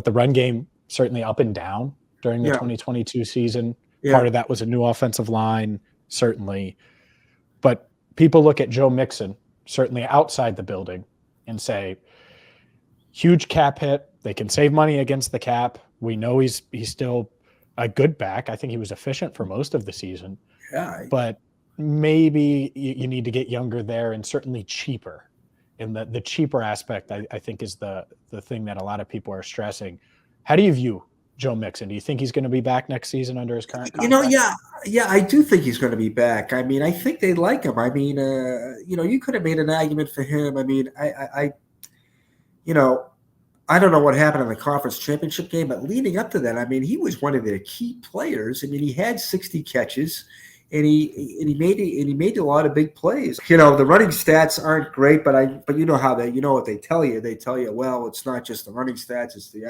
the run game certainly up and down during the 2022 season. Part of that was a new offensive line, certainly. But people look at Joe Mixon, certainly outside the building, and say, huge cap hit. They can save money against the cap. We know he's still a good back. I think he was efficient for most of the season. Yeah. But maybe you need to get younger there and certainly cheaper. And the cheaper aspect, I think, is the thing that a lot of people are stressing. How do you view Joe Mixon? Do you think he's going to be back next season under his current contract? Yeah, I do think he's going to be back. I mean, I think they like him. I mean, you could have made an argument for him. I mean, I don't know what happened in the conference championship game, but leading up to that, I mean, he was one of their key players. I mean, he had 60 catches. And he made a lot of big plays. The running stats aren't great, but you know how what they tell you. They tell you, well, it's not just the running stats, it's the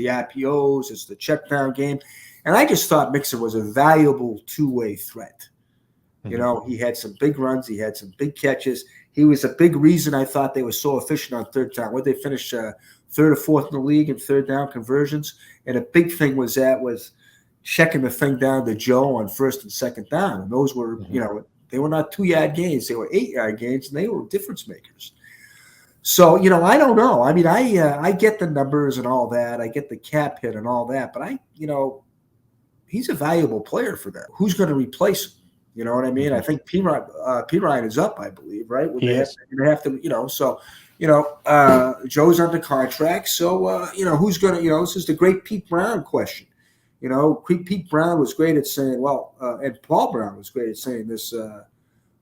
RPOs, it's the check down game. And I just thought Mixon was a valuable two-way threat. Mm-hmm. He had some big runs, he had some big catches. He was a big reason I thought they were so efficient on third down. What they finished third or fourth in the league in third down conversions, and a big thing was checking the thing down to Joe on first and second down. And those were, they were not 2-yard gains. They were 8-yard gains, and they were difference makers. So, I don't know. I mean, I get the numbers and all that. I get the cap hit and all that. But he's a valuable player for them. Who's going to replace him? You know what I mean? Mm-hmm. I think P. Ryan is up, I believe, right? Yes. They have to, Joe's under contract. So, who's going to, this is the great Pete Brown question. Pete Brown was great at saying, and Paul Brown was great at saying this,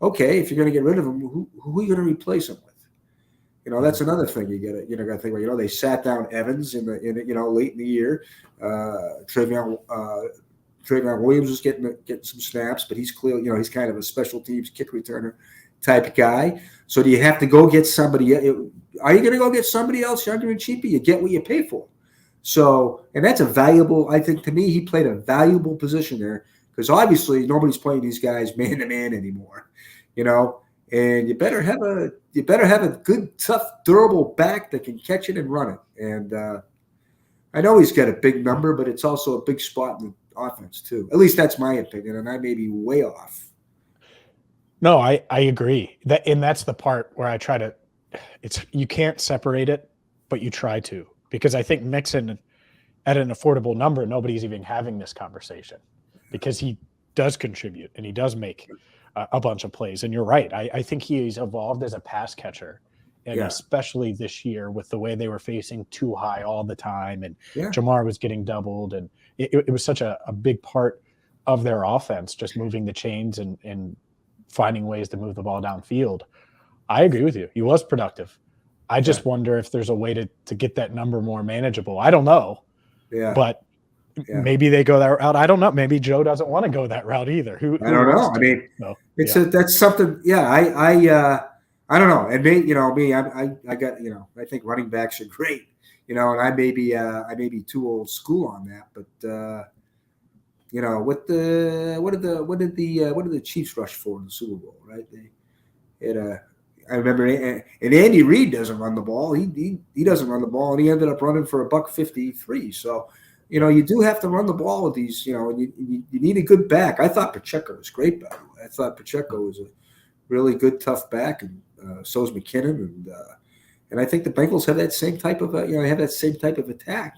okay, if you're going to get rid of him, who are you going to replace him with? That's another thing you got to think about. They sat down Evans in late in the year. Travion Williams was getting some snaps, but he's clearly, he's kind of a special teams kick returner type of guy. So do you have to go get somebody? Are you going to go get somebody else younger and cheaper? You get what you pay for. So, and that's a valuable, I think to me, he played a valuable position there because obviously nobody's playing these guys man to man anymore, and you better have a good, tough, durable back that can catch it and run it. And I know he's got a big number, but it's also a big spot in the offense too. At least that's my opinion, and I may be way off. No, I agree. That's the part where I try to, you can't separate it, but you try to. Because I think Mixon, at an affordable number, nobody's even having this conversation because he does contribute and he does make a bunch of plays. And you're right. I think he's evolved as a pass catcher, and especially this year with the way they were facing too high all the time, and Jamar was getting doubled, and it was such a big part of their offense, just moving the chains and finding ways to move the ball downfield. I agree with you. He was productive. I just wonder if there's a way to get that number more manageable. I don't know. Yeah. But maybe they go that route. I don't know. Maybe Joe doesn't want to go that route either. Who I don't know. I mean, that's something. Yeah, I don't know. And me, I got, I think running backs are great. And I may be too old school on that. But what did the Chiefs rush for in the Super Bowl? Right? They had I remember, and Andy Reid doesn't run the ball. He doesn't run the ball, and he ended up running for $153. So, you do have to run the ball with these. You need a good back. I thought Pacheco was great, by the way. I thought Pacheco was a really good, tough back, and so is McKinnon, and I think the Bengals have that same type of attack.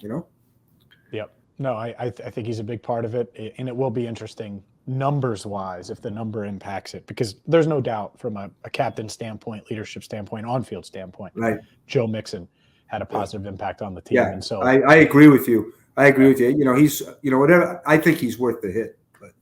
Yep. No, I think he's a big part of it, and it will be interesting numbers-wise if the number impacts it, because there's no doubt from a captain standpoint, leadership standpoint, on-field standpoint, right? Joe Mixon had a positive impact on the team. Yeah, and so I agree with you. He's whatever. I think he's worth the hit, but